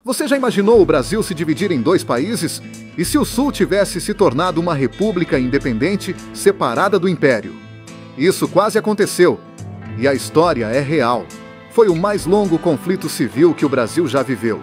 Você já imaginou o Brasil se dividir em dois países? E se o Sul tivesse se tornado uma república independente, separada do Império? Isso quase aconteceu. E a história é real. Foi o mais longo conflito civil que o Brasil já viveu.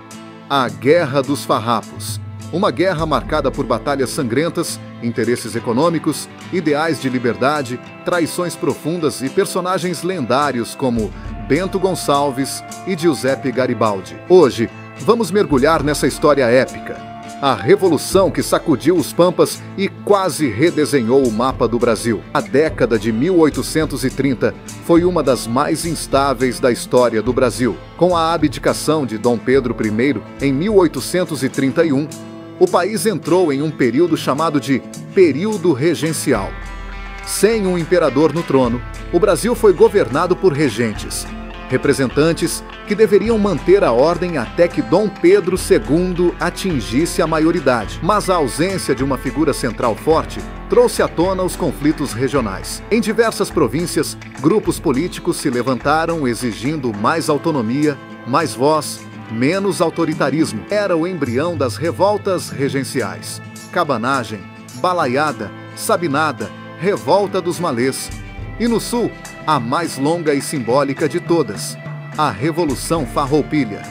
A Guerra dos Farrapos. Uma guerra marcada por batalhas sangrentas, interesses econômicos, ideais de liberdade, traições profundas e personagens lendários como Bento Gonçalves e Giuseppe Garibaldi. Hoje, vamos mergulhar nessa história épica. A revolução que sacudiu os pampas e quase redesenhou o mapa do Brasil. A década de 1830 foi uma das mais instáveis da história do Brasil. Com a abdicação de Dom Pedro I em 1831, o país entrou em um período chamado de período regencial. Sem um imperador no trono, o Brasil foi governado por regentes, representantes que deveriam manter a ordem até que Dom Pedro II atingisse a maioridade. Mas a ausência de uma figura central forte trouxe à tona os conflitos regionais. Em diversas províncias, grupos políticos se levantaram exigindo mais autonomia, mais voz, menos autoritarismo. Era o embrião das revoltas regenciais. Cabanagem, balaiada, sabinada, revolta dos malês. E no Sul, a mais longa e simbólica de todas, a Revolução Farroupilha.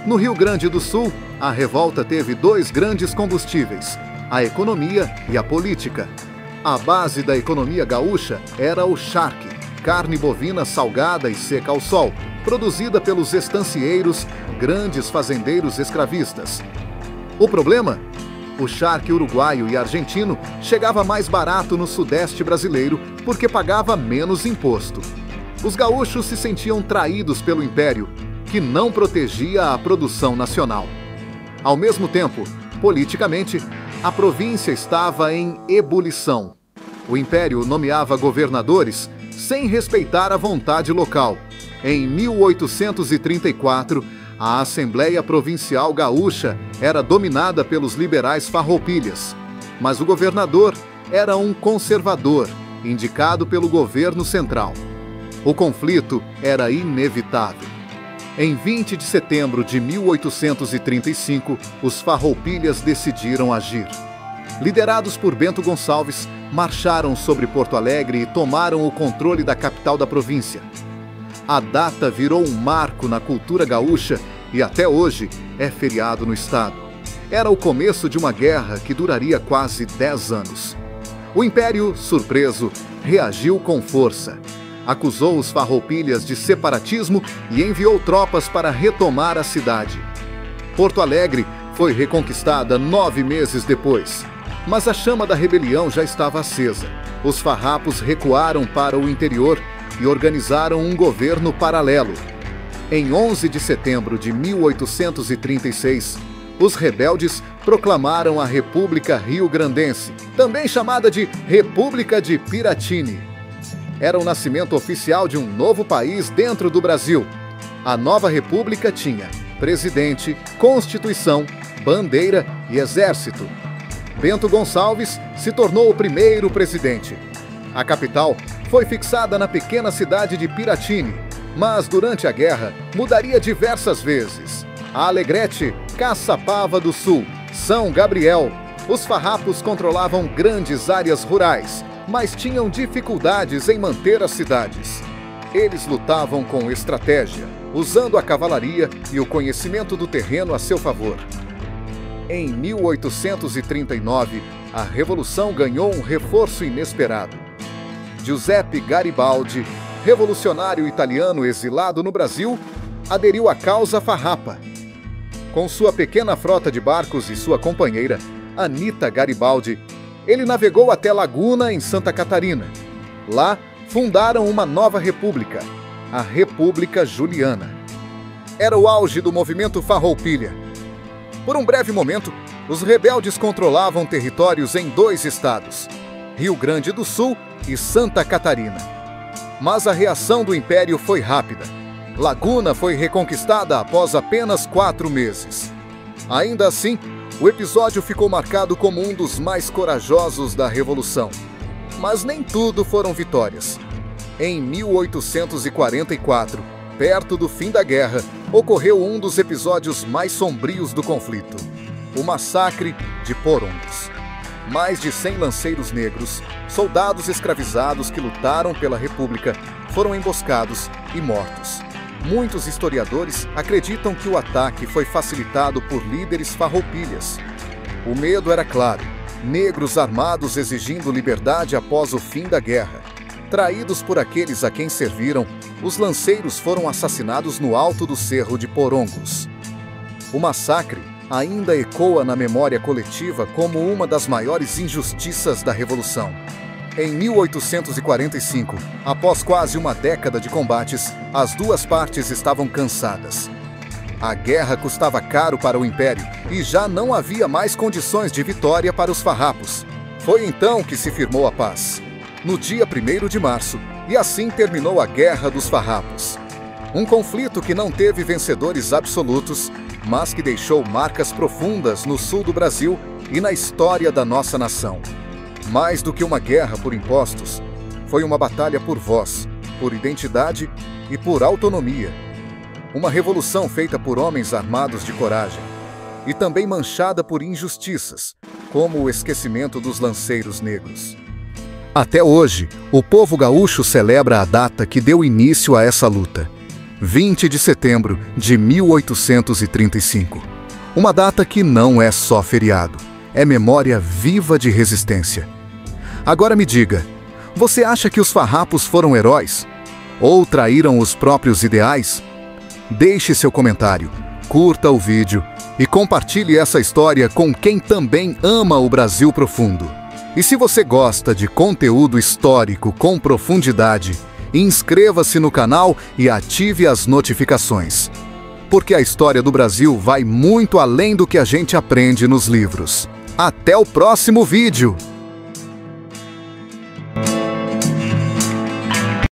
No Rio Grande do Sul, a revolta teve dois grandes combustíveis, a economia e a política. A base da economia gaúcha era o charque, carne bovina salgada e seca ao sol, produzida pelos estancieiros, grandes fazendeiros escravistas. O problema? O charque uruguaio e argentino chegava mais barato no sudeste brasileiro porque pagava menos imposto. Os gaúchos se sentiam traídos pelo Império, que não protegia a produção nacional. Ao mesmo tempo, politicamente, a província estava em ebulição. O Império nomeava governadores sem respeitar a vontade local. Em 1834, a Assembleia Provincial Gaúcha era dominada pelos liberais farroupilhas, mas o governador era um conservador, indicado pelo governo central. O conflito era inevitável. Em 20 de setembro de 1835, os farroupilhas decidiram agir. Liderados por Bento Gonçalves, marcharam sobre Porto Alegre e tomaram o controle da capital da província. A data virou um marco na cultura gaúcha e até hoje é feriado no estado. Era o começo de uma guerra que duraria quase 10 anos. O Império, surpreso, reagiu com força. Acusou os farroupilhas de separatismo e enviou tropas para retomar a cidade. Porto Alegre foi reconquistada 9 meses depois, mas a chama da rebelião já estava acesa. Os farrapos recuaram para o interior e organizaram um governo paralelo. Em 11 de setembro de 1836, os rebeldes proclamaram a República Rio-Grandense, também chamada de República de Piratini. Era o nascimento oficial de um novo país dentro do Brasil. A nova república tinha presidente, constituição, bandeira e exército. Bento Gonçalves se tornou o primeiro presidente. A capital foi fixada na pequena cidade de Piratini, mas durante a guerra mudaria diversas vezes. A Alegrete, Caçapava do Sul, São Gabriel. Os farrapos controlavam grandes áreas rurais, mas tinham dificuldades em manter as cidades. Eles lutavam com estratégia, usando a cavalaria e o conhecimento do terreno a seu favor. Em 1839, a Revolução ganhou um reforço inesperado. Giuseppe Garibaldi, revolucionário italiano exilado no Brasil, aderiu à causa farrapa. Com sua pequena frota de barcos e sua companheira, Anita Garibaldi, ele navegou até Laguna, em Santa Catarina. Lá, fundaram uma nova república, a República Juliana. Era o auge do movimento farroupilha. Por um breve momento, os rebeldes controlavam territórios em 2 estados, Rio Grande do Sul e Santa Catarina. Mas a reação do Império foi rápida. Laguna foi reconquistada após apenas 4 meses. Ainda assim, o episódio ficou marcado como um dos mais corajosos da Revolução. Mas nem tudo foram vitórias. Em 1844, perto do fim da guerra, ocorreu um dos episódios mais sombrios do conflito, o Massacre de Porongos. Mais de 100 lanceiros negros, soldados escravizados que lutaram pela República, foram emboscados e mortos. Muitos historiadores acreditam que o ataque foi facilitado por líderes farroupilhas. O medo era claro: negros armados exigindo liberdade após o fim da guerra. Traídos por aqueles a quem serviram, os lanceiros foram assassinados no alto do Cerro de Porongos. O massacre ainda ecoa na memória coletiva como uma das maiores injustiças da Revolução. Em 1845, após quase uma década de combates, as duas partes estavam cansadas. A guerra custava caro para o Império e já não havia mais condições de vitória para os farrapos. Foi então que se firmou a paz, no dia 1º de março, e assim terminou a Guerra dos Farrapos. Um conflito que não teve vencedores absolutos, mas que deixou marcas profundas no sul do Brasil e na história da nossa nação. Mais do que uma guerra por impostos, foi uma batalha por voz, por identidade e por autonomia. Uma revolução feita por homens armados de coragem e também manchada por injustiças, como o esquecimento dos lanceiros negros. Até hoje, o povo gaúcho celebra a data que deu início a essa luta, 20 de setembro de 1835. Uma data que não é só feriado, é memória viva de resistência. Agora me diga, você acha que os farrapos foram heróis? Ou traíram os próprios ideais? Deixe seu comentário, curta o vídeo e compartilhe essa história com quem também ama o Brasil profundo. E se você gosta de conteúdo histórico com profundidade, inscreva-se no canal e ative as notificações. Porque a história do Brasil vai muito além do que a gente aprende nos livros. Até o próximo vídeo!